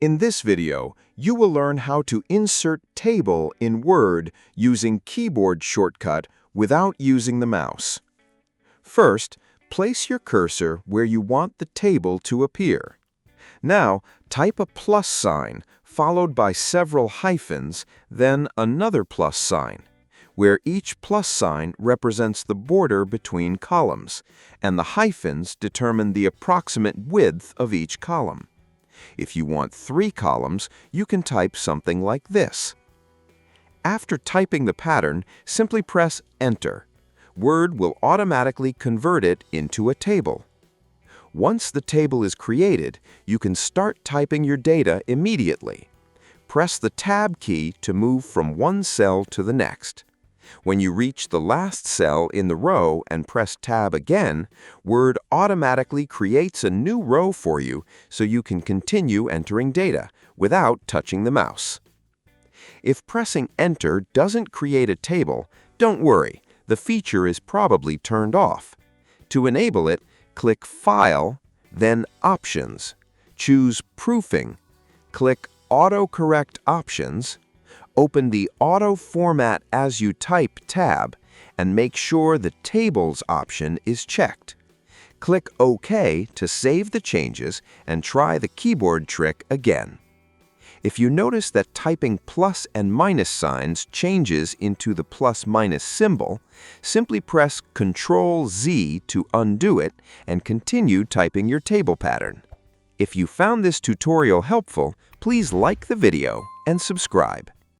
In this video, you will learn how to insert table in Word using keyboard shortcut without using the mouse. First, place your cursor where you want the table to appear. Now, type a plus sign followed by several hyphens, then another plus sign, where each plus sign represents the border between columns, and the hyphens determine the approximate width of each column. If you want 3 columns, you can type something like this. After typing the pattern, simply press Enter. Word will automatically convert it into a table. Once the table is created, you can start typing your data immediately. Press the Tab key to move from one cell to the next. When you reach the last cell in the row and press Tab again, Word automatically creates a new row for you so you can continue entering data without touching the mouse. If pressing Enter doesn't create a table, don't worry, the feature is probably turned off. To enable it, click File, then Options. Choose Proofing. Click Autocorrect Options. Open the Auto Format as you type tab and make sure the Tables option is checked. Click OK to save the changes and try the keyboard trick again. If you notice that typing plus and minus signs changes into the plus-minus symbol, simply press Ctrl-Z to undo it and continue typing your table pattern. If you found this tutorial helpful, please like the video and subscribe.